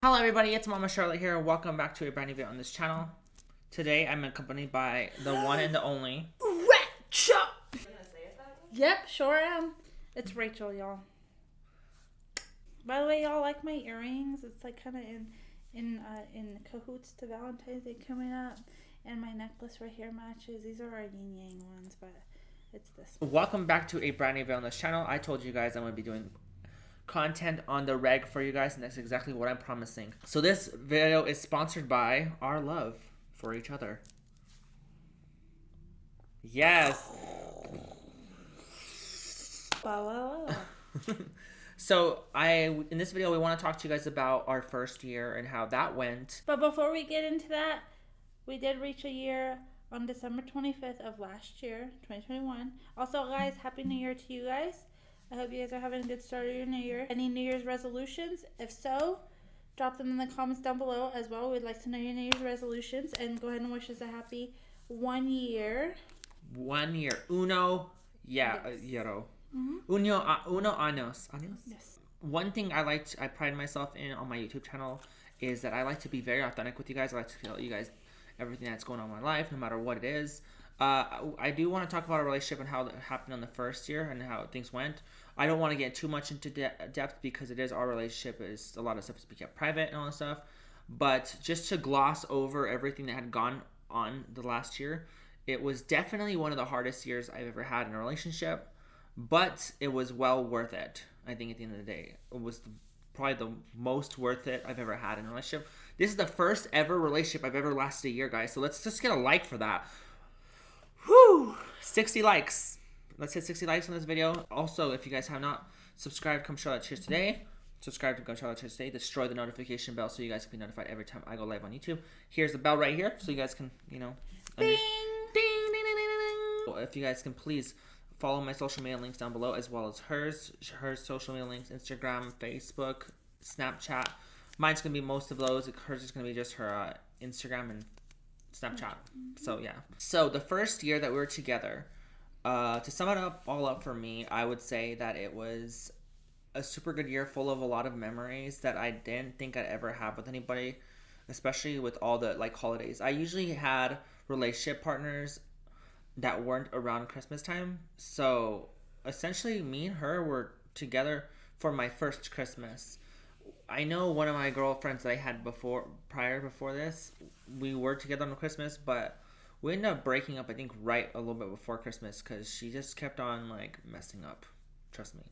Hello everybody, it's Mama Charlotte here. Welcome back to a brand new video on this channel. Today I'm accompanied by the one and the only Rachel. Yep, sure am. It's Rachel, y'all. By the way, y'all like my earrings? It's like kind of in cahoots to Valentine's Day coming up, and my necklace right here matches. These are our yin yang ones, but it's this one. Welcome back to a brand new video on this channel. I told you guys I'm going to be doing content on the reg for you guys, and that's exactly what I'm promising. So this video is sponsored by our love for each other. Yes. So in this video we want to talk to you guys about our first year and how that went. But before we get into that, we did reach a year on December 25th of last year, 2021. Also, guys, Happy New Year to you guys. I hope you guys are having a good start of your new year. Any New Year's resolutions? If so, drop them in the comments down below as well. We'd like to know your New Year's resolutions, and go ahead and wish us a happy 1 year. 1 year. Uno. Yeah. Yes. Uno años. Yes. One thing I pride myself in on my YouTube channel is that I like to be very authentic with you guys. I like to tell you guys everything that's going on in my life, no matter what it is. I do want to talk about a relationship and how it happened on the first year and how things went. I don't want to get too much into depth because it is our relationship. Is a lot of stuff to be kept private and all that stuff. But just to gloss over everything that had gone on the last year, it was definitely one of the hardest years I've ever had in a relationship. But it was well worth it. I think at the end of the day, it was probably the most worth it I've ever had in a relationship. This is the first ever relationship I've ever lasted a year, guys. So let's just get a like for that. Whew! 60 likes. Let's hit 60 likes on this video. Also, if you guys have not subscribed, come Charoletteers today. Subscribe to Charoletteers today. Destroy the notification bell so you guys can be notified every time I go live on YouTube. Here's the bell right here so you guys can, Ding! Ding, ding, ding, ding. If you guys can please follow my social media links down below, as well as hers social media links, Instagram, Facebook, Snapchat. Mine's going to be most of those. Hers is going to be just her Instagram and Snapchat. So, yeah. So, the first year that we were together, to sum it all up for me, I would say that it was a super good year full of a lot of memories that I didn't think I'd ever have with anybody, especially with all the, holidays. I usually had relationship partners that weren't around Christmas time. So essentially me and her were together for my first Christmas. I know one of my girlfriends that I had before this, we were together on Christmas, but we ended up breaking up, I think, right a little bit before Christmas because she just kept on messing up. Trust me.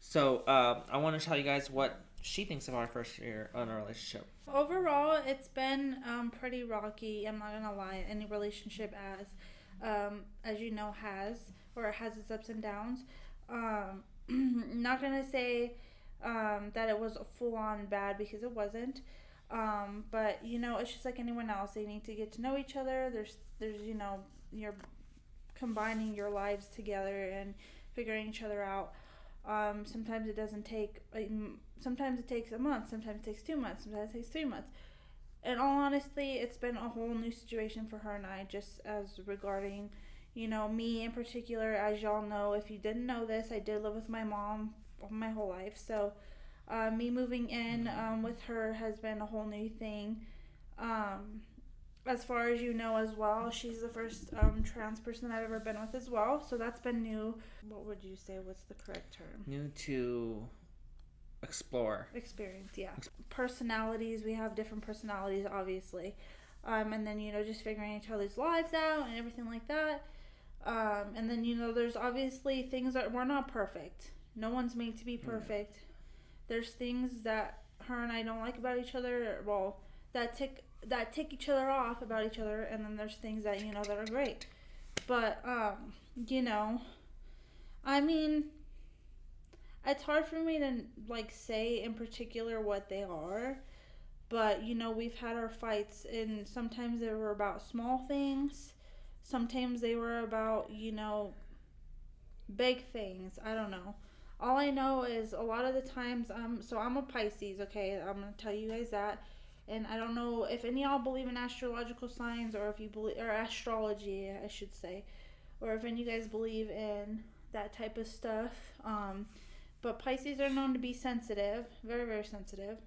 So I want to tell you guys what she thinks of our first year on our relationship. Overall, it's been pretty rocky. I'm not gonna lie. Any relationship as you know, has its ups and downs. Not gonna say that it was full on bad because it wasn't. But it's just like anyone else. They need to get to know each other. There's you're combining your lives together and figuring each other out. Sometimes it doesn't take. Sometimes it takes a month. Sometimes it takes 2 months. Sometimes it takes 3 months. In all honesty, it's been a whole new situation for her and I, just as regarding, me in particular. As y'all know, if you didn't know this, I did live with my mom my whole life. So me moving in with her has been a whole new thing. As far as you know as well, she's the first trans person I've ever been with as well. So that's been new. What would you say? What's the correct term? New to explore. Experience, yeah. Personalities. We have different personalities, obviously. And then, just figuring each other's lives out and everything like that. And then, there's obviously things that we're not perfect. No one's made to be perfect. There's things that her and I don't like about each other, that tick each other off about each other, and then there's things that, that are great. But, I mean, it's hard for me to, say in particular what they are. But, we've had our fights, and sometimes they were about small things. Sometimes they were about, big things. I don't know. All I know is a lot of the times, I'm a Pisces, okay? I'm going to tell you guys that. And I don't know if any of y'all believe in astrological signs, or if you believe, or astrology, I should say. Or if any of you guys believe in that type of stuff. But Pisces are known to be sensitive, very, very sensitive.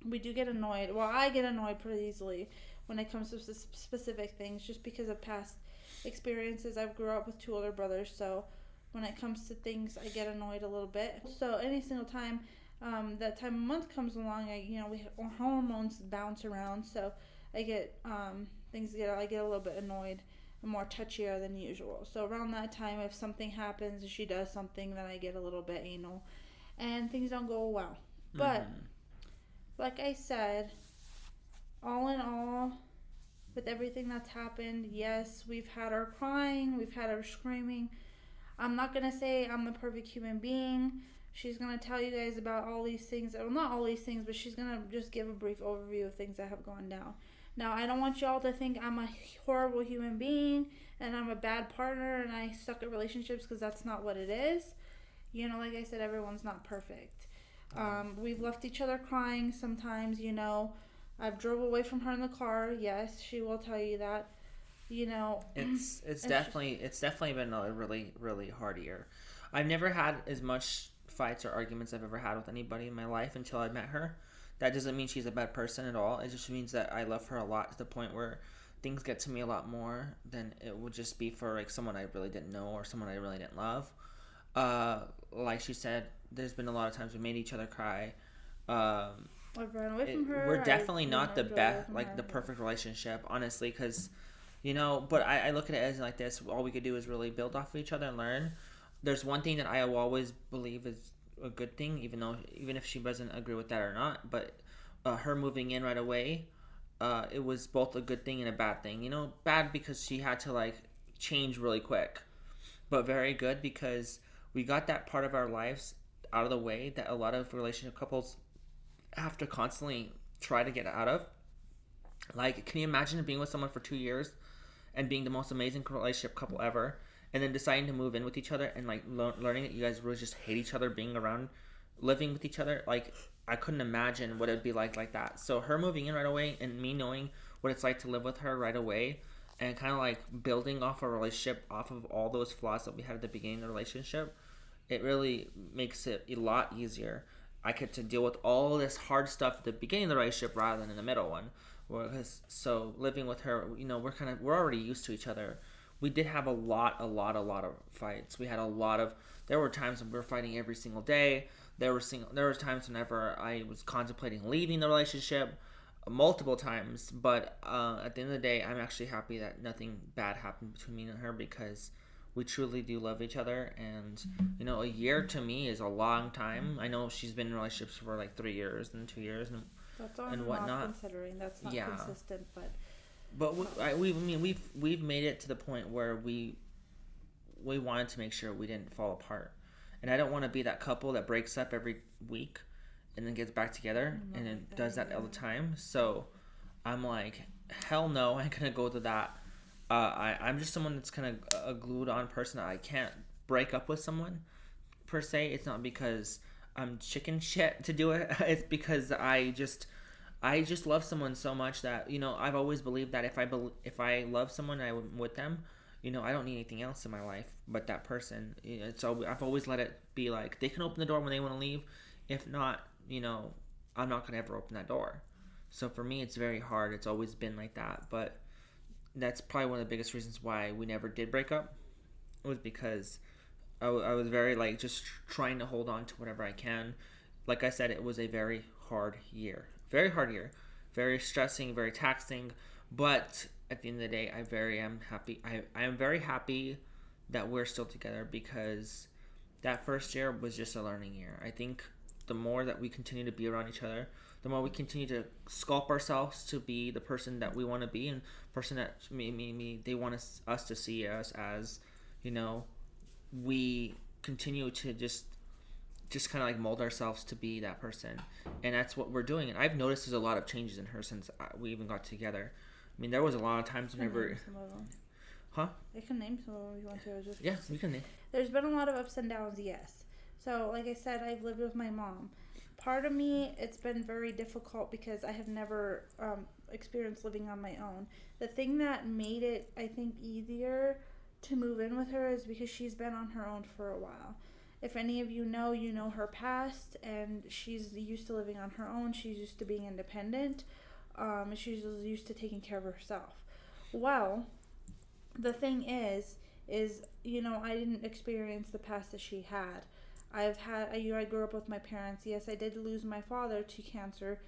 and we do get annoyed. Well, I get annoyed pretty easily when it comes to specific things, just because of past experiences. I grew up with 2 older brothers, so when it comes to things, I get annoyed a little bit. So any single time that time of month comes along, our hormones bounce around, so I get I get a little bit annoyed and more touchier than usual. So around that time, if something happens and she does something, then I get a little bit anal, and things don't go well. But like I said, all in all, with everything that's happened, yes, we've had our crying, we've had our screaming. I'm not going to say I'm the perfect human being. She's going to tell you guys about all these things. Well, not all these things, but she's going to just give a brief overview of things that have gone down. Now, I don't want y'all to think I'm a horrible human being and I'm a bad partner and I suck at relationships, because that's not what it is. Like I said, everyone's not perfect. We've left each other crying sometimes, I've drove away from her in the car. Yes, she will tell you that. It's definitely been a really, really hard year. I've never had as much fights or arguments I've ever had with anybody in my life until I met her. That doesn't mean she's a bad person at all. It just means that I love her a lot, to the point where things get to me a lot more than it would just be for like someone I really didn't know or someone I really didn't love. Like she said, there's been a lot of times we made each other cry. I've run away from her. We're definitely not the best, like the perfect relationship, honestly, because, but I look at it as like this: all we could do is really build off of each other and learn. There's one thing that I will always believe is a good thing, even if she doesn't agree with that or not. But her moving in right away, it was both a good thing and a bad thing. Bad because she had to like change really quick, but very good because we got that part of our lives out of the way that a lot of relationship couples have to constantly try to get out of. Like, can you imagine being with someone for 2 years and being the most amazing relationship couple ever, and then deciding to move in with each other and like learning that you guys really just hate each other being around, living with each other? Like, I couldn't imagine what it'd be like that. So her moving in right away and me knowing what it's like to live with her right away, and kind of like building off a relationship off of all those flaws that we had at the beginning of the relationship, it really makes it a lot easier. I get to deal with all this hard stuff at the beginning of the relationship rather than in the middle one. So living with her, we're already used to each other. We did have a lot of fights. There were times when we were fighting every single day. There were times whenever I was contemplating leaving the relationship, multiple times. But at the end of the day, I'm actually happy that nothing bad happened between me and her, because we truly do love each other. And a year to me is a long time. I know she's been in relationships for like 3 years and 2 years that's all and I'm whatnot. not considering. That's not consistent, but we've made it to the point where we wanted to make sure we didn't fall apart. And I don't want to be that couple that breaks up every week and then gets back together and then does that all the time. So I'm like, hell no, I ain't gonna go to that. I'm just someone that's kind of a glued on person. I can't break up with someone per se. It's not because I'm chicken shit to do it. It's because I just love someone so much that, I've always believed that if I love someone, I'm with them. I don't need anything else in my life but that person. So I've always let it be like, they can open the door when they want to leave. If not, I'm not gonna ever open that door. So for me, it's very hard. It's always been like that. But that's probably one of the biggest reasons why we never did break up. It was because I was very like just trying to hold on to whatever I can. Like I said, it was a very hard year. Very hard year. Very stressing, very taxing. But at the end of the day, I am happy. I am very happy that we're still together, because that first year was just a learning year. I think the more that we continue to be around each other, the more we continue to sculpt ourselves to be the person that we want to be, and person that they want us to see us as, we continue to just kind of like mold ourselves to be that person. And that's what we're doing. And I've noticed there's a lot of changes in her since we even got together. I mean, there was a lot of times whenever... Huh? I can name some of them if you want to. Yeah, you can name. There's been a lot of ups and downs, yes. So, like I said, I've lived with my mom. Part of me, it's been very difficult because I have never experienced living on my own. The thing that made it, I think, easier to move in with her is because she's been on her own for a while. If any of you know her past, and she's used to living on her own. She's used to being independent. She's used to taking care of herself. Well, the thing is I didn't experience the past that she had. I grew up with my parents. Yes, I did lose my father to cancer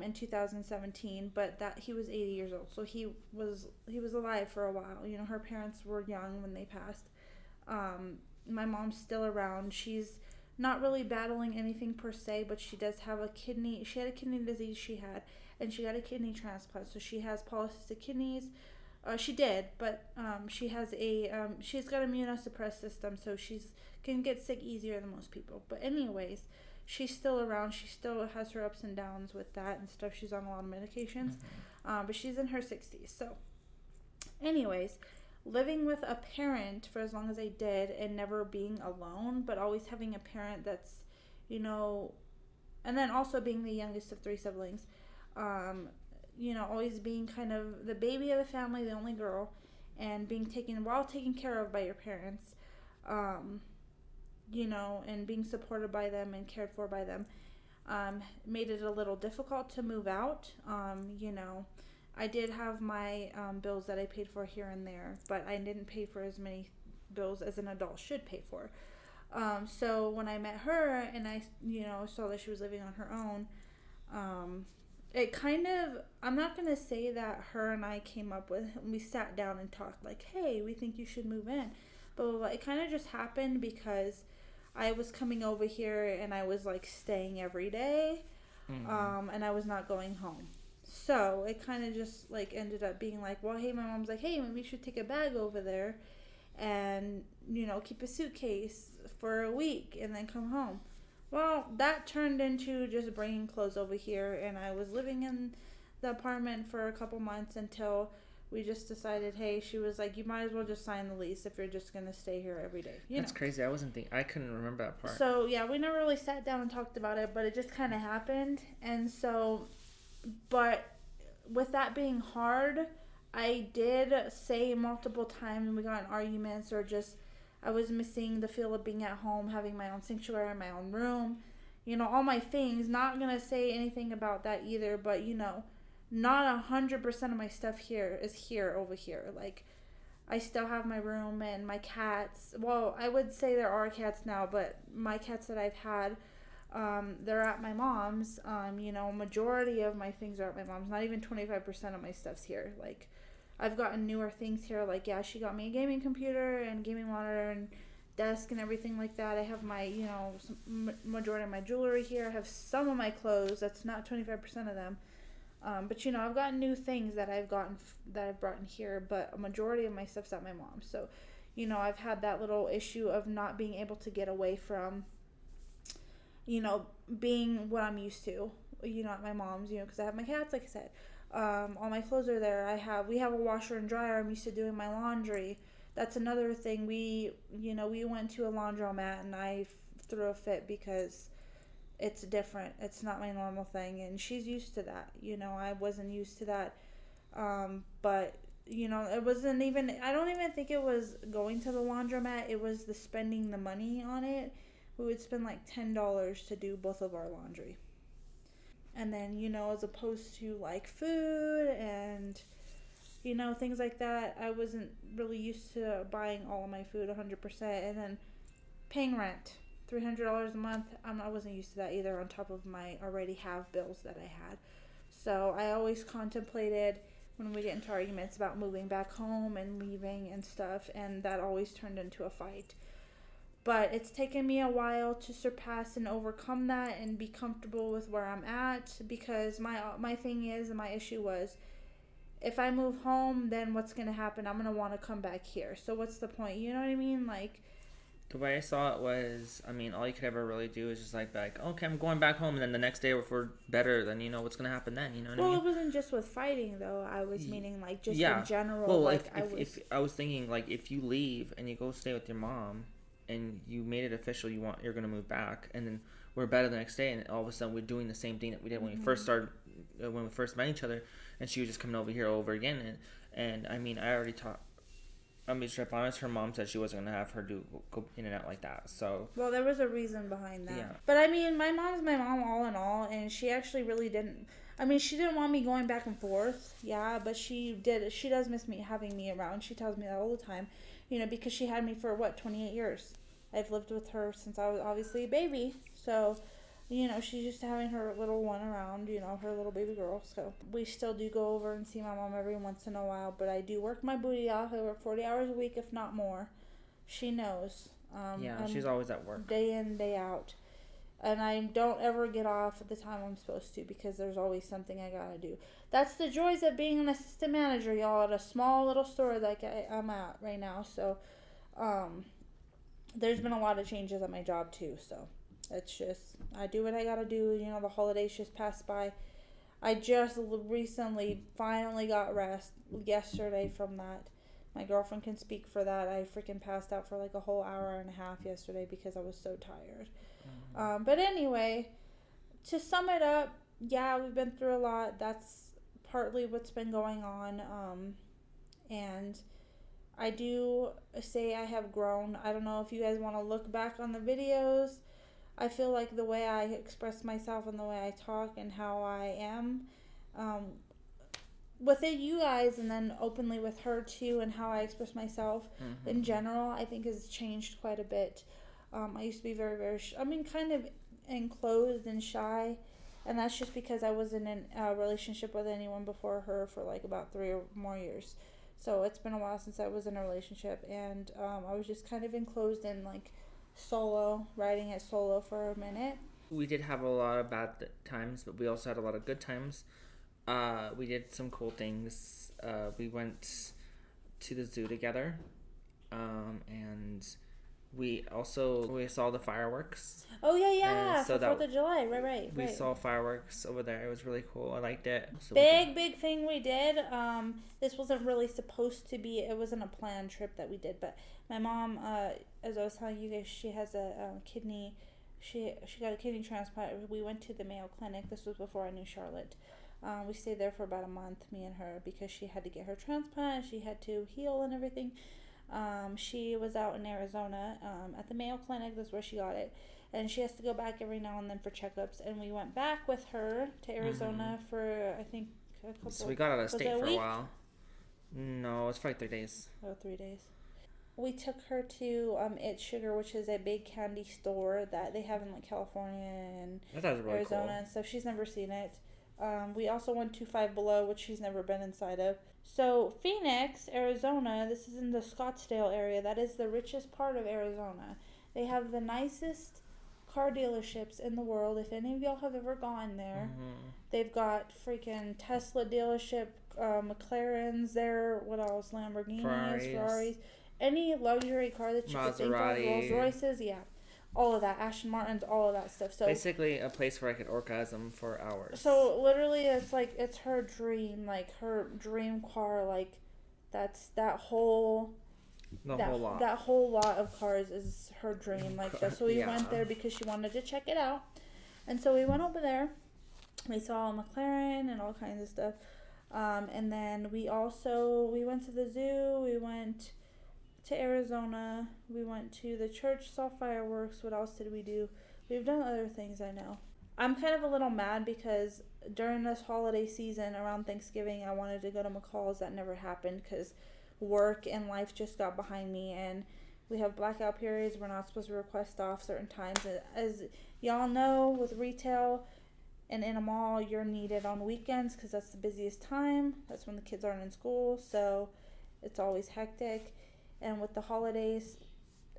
in 2017, but that he was 80 years old, so he was alive for a while. Her parents were young when they passed. My mom's still around. She's not really battling anything per se, but she does have she had a kidney disease and she got a kidney transplant, so she has polycystic kidneys. She did, but she's got an immunosuppressed system, so she's can get sick easier than most people. But anyways, she's still around. She still has her ups and downs with that and stuff. She's on a lot of medications, but she's in her 60s. So, anyways, living with a parent for as long as I did and never being alone, but always having a parent that's, and then also being the youngest of 3 siblings, always being kind of the baby of the family, the only girl, and being taken care of by your parents, and being supported by them and cared for by them, made it a little difficult to move out. I did have my bills that I paid for here and there, but I didn't pay for as many bills as an adult should pay for. So when I met her and I, saw that she was living on her own, it kind of, I'm not going to say that her and I came up with, we sat down and talked like, hey, we think you should move in. But it kind of just happened because I was coming over here and I was like staying every day, and I was not going home. So it kind of just like ended up being like, well, hey, my mom's like, hey, maybe we should take a bag over there and, keep a suitcase for a week and then come home. Well, that turned into just bringing clothes over here, and I was living in the apartment for a couple months until we just decided, hey, she was like, you might as well just sign the lease if you're just going to stay here every day. That's crazy. I couldn't remember that part. So, yeah, we never really sat down and talked about it, but it just kind of happened. And so, but with that being hard, I did say multiple times, and we got in arguments, or just I was missing the feel of being at home, having my own sanctuary, my own room, all my things. Not going to say anything about that either, but, not 100% of my stuff here is over here. Like, I still have my room and my cats. Well, I would say there are cats now, but my cats that I've had, they're at my mom's. Majority of my things are at my mom's. Not even 25% of my stuff's here. Like, I've gotten newer things here. Like, yeah, she got me a gaming computer and gaming monitor and desk and everything like that. I have my, majority of my jewelry here. I have some of my clothes. That's not 25% of them. But I've gotten new things that I've brought in here, but a majority of my stuff's at my mom's. So, I've had that little issue of not being able to get away from, being what I'm used to, at my mom's, because I have my cats, like I said. All my clothes are there. We have a washer and dryer. I'm used to doing my laundry. That's another thing. We went to a laundromat and I threw a fit because it's different. It's not my normal thing, and she's used to that. I wasn't used to that. But it wasn't even, I don't even think it was going to the laundromat. It was the spending the money on it. We would spend like $10 to do both of our laundry. And then, as opposed to like food and, things like that, I wasn't really used to buying all of my food 100%. And then paying rent, $300 a month, I wasn't used to that either, on top of my already have bills that I had. So I always contemplated when we get into arguments about moving back home and leaving and stuff, and that always turned into a fight. But it's taken me a while to surpass and overcome that and be comfortable with where I'm at, because my thing is, and my issue was, if I move home, then what's going to happen? I'm going to want to come back here. So what's the point? You know what I mean? Like, the way I saw it was, all you could ever really do is just like, okay, I'm going back home, and then the next day if we're better, then what's going to happen then, what I mean? Well, it wasn't just with fighting, though. I was meaning, like, just in general. Well, like, if I was thinking, like, if you leave and you go stay with your mom, and you made it official, you're going to move back, and then we're better the next day, and all of a sudden we're doing the same thing that we did when we first started, when we first met each other, and she was just coming over here over again, and I already I'll be straight honest, her mom said she wasn't going to have her go in and out like that. So, well, there was a reason behind that. Yeah. But I mean, my mom's my mom all in all, and she actually really didn't. I mean, she didn't want me going back and forth, yeah, but she did. She does miss me having me around. She tells me that all the time, you know, because she had me for 28 years. I've lived with her since I was obviously a baby, so. You know, she's used to having her little one around, you know, her little baby girl. So we still do go over and see my mom every once in a while. But I do work my booty off. I work 40 hours a week, if not more. She knows. she's always at work. Day in, day out. And I don't ever get off at the time I'm supposed to because there's always something I gotta do. That's the joys of being an assistant manager, y'all, at a small little store like I'm at right now. So there's been a lot of changes at my job, too, so. It's just, I do what I gotta do. You know, the holidays just passed by. I just recently finally got rest yesterday from that. My girlfriend can speak for that. I freaking passed out for like a whole hour and a half yesterday because I was so tired. Mm-hmm. But anyway, to sum it up, yeah, we've been through a lot. That's partly what's been going on. And I do say I have grown. I don't know if you guys want to look back on the videos. I feel like the way I express myself and the way I talk and how I am within you guys and then openly with her too and how I express myself in general, I think has changed quite a bit. I used to be very, very, kind of enclosed and shy. And that's just because I wasn't in a relationship with anyone before her for like about 3 or more years. So it's been a while since I was in a relationship. And I was just kind of enclosed in like riding it solo for a minute. We did have a lot of bad times, but we also had a lot of good times. We did some cool things. We went to the zoo together, and we saw the fireworks. Oh yeah, so for 4th of July, right. We saw fireworks over there. It was really cool. I liked it. So big thing we did. This wasn't really supposed to be. It wasn't a planned trip that we did, but my mom, as I was telling you guys, she has a kidney. She got a kidney transplant. We went to the Mayo Clinic. This was before I knew Charlotte. We stayed there for about a month, me and her, because she had to get her transplant. She had to heal and everything. She was out in Arizona at the Mayo Clinic. That's where she got it. And she has to go back every now and then for checkups. And we went back with her to Arizona for, I think, a couple. So we got out of state for a while. No, it's for like 3 days. Oh, 3 days. We took her to It's Sugar, which is a big candy store that they have in like California and really Arizona cool. and stuff. She's never seen it. We also went to Five Below, which she's never been inside of. So Phoenix, Arizona, this is in the Scottsdale area. That is the richest part of Arizona. They have the nicest car dealerships in the world. If any of y'all have ever gone there, they've got freaking Tesla dealership, McLarens there. What else? Lamborghinis, Ferraris. Any luxury car that you could think of, Rolls Royces, yeah. All of that, Aston Martins, all of that stuff. So basically a place where I could orgasm for hours. So literally it's her dream, like her dream car, like that's that whole lot. That whole lot of cars is her dream, like that. So we went there because she wanted to check it out. And so we went over there. We saw a McLaren and all kinds of stuff. And then we went to the zoo, we went to Arizona, we went to the church, saw fireworks. What else did we do? We've done other things, I know. I'm kind of a little mad because during this holiday season around Thanksgiving, I wanted to go to McCall's. That never happened because work and life just got behind me, and we have blackout periods. We're not supposed to request off certain times. As y'all know, with retail and in a mall, you're needed on weekends because that's the busiest time. That's when the kids aren't in school, so it's always hectic. And with the holidays,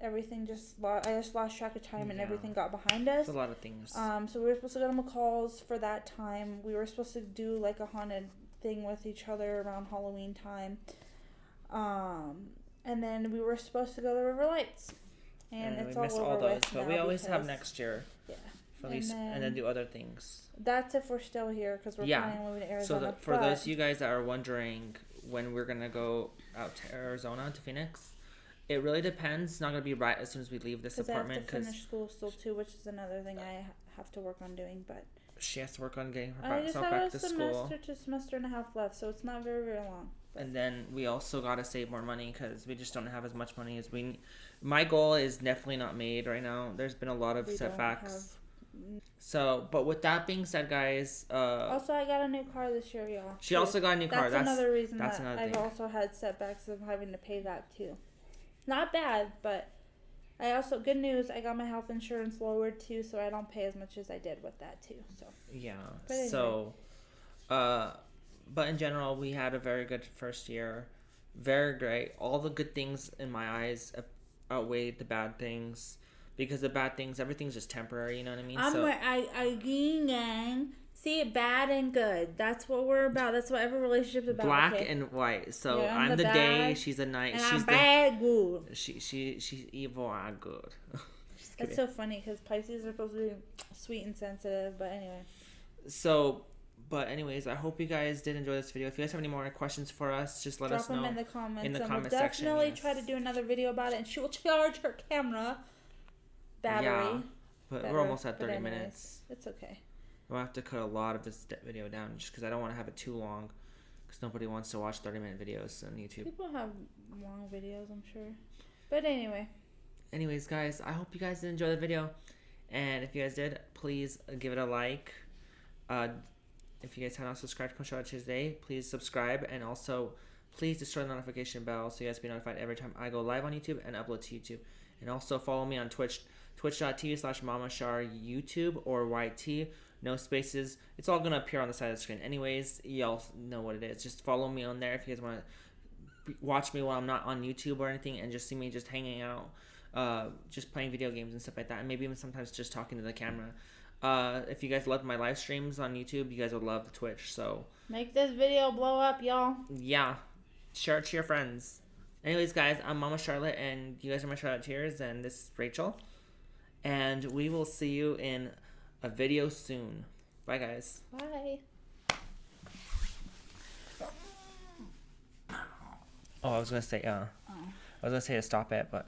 everything I just lost track of time and everything got behind us. It's a lot of things. So we were supposed to go to McCall's for that time. We were supposed to do like a haunted thing with each other around Halloween time. And then we were supposed to go to River Lights. And it's all over all those, but we always have next year. Yeah. For these, and then do other things. That's if we're still here because we're planning on moving to Arizona. So for those of you guys that are wondering when we're going to go out to Arizona, to Phoenix, it really depends. It's not going to be right as soon as we leave this apartment. Because I have to finish school still too, which is another thing I have to work on doing. But she has to work on getting herself back to school. I just have a semester to semester and a half left, so it's not very, very long. And then we also got to save more money because we just don't have as much money as we need. My goal is definitely not made right now. There's been a lot of setbacks. So, but with that being said, guys. Also, I got a new car this year, y'all. She also got a new car. That's another reason that I've also had setbacks of having to pay that too. Not bad, but I also, good news, I got my health insurance lowered too, so I don't pay as much as I did with that too. So. Yeah. Anyway. So, but in general, we had a very good first year. Very great. All the good things in my eyes outweighed the bad things. Because the bad things, everything's just temporary, you know what I mean? See, bad and good. That's what we're about. That's what every relationship's about. Black and white. So yeah, I'm the day, she's the night. And she's I'm bad, good. She's evil, I'm good. That's so funny because Pisces are supposed to be sweet and sensitive, but anyway. So, but anyways, I hope you guys did enjoy this video. If you guys have any more questions for us, just let us know. Drop them in the comments. In the comment we'll section. Definitely try to do another video about it, and she will charge her camera battery. Yeah, but we're almost at 30 minutes. It's okay. We'll have to cut a lot of this video down just because I don't want to have it too long. Because nobody wants to watch 30-minute videos on YouTube. People have long videos, I'm sure. But anyway. Anyways, guys, I hope you guys did enjoy the video. And if you guys did, please give it a like. If you guys haven't subscribed to Charoletteers today, please subscribe. And also, please destroy the notification bell so you guys be notified every time I go live on YouTube and upload to YouTube. And also follow me on Twitch. Twitch.tv/MamaShar YouTube or YT. No spaces. It's all going to appear on the side of the screen. Anyways, y'all know what it is. Just follow me on there if you guys want to watch me while I'm not on YouTube or anything and just see me just hanging out, just playing video games and stuff like that. And maybe even sometimes just talking to the camera. If you guys love my live streams on YouTube, you guys would love the Twitch. So make this video blow up, y'all. Yeah. Share it to your friends. Anyways, guys, I'm Mama Charlotte, and you guys are my Charoletteers, and this is Rachel. And we will see you in a video soon. Bye, guys. Bye. Oh, I was gonna say to stop it, but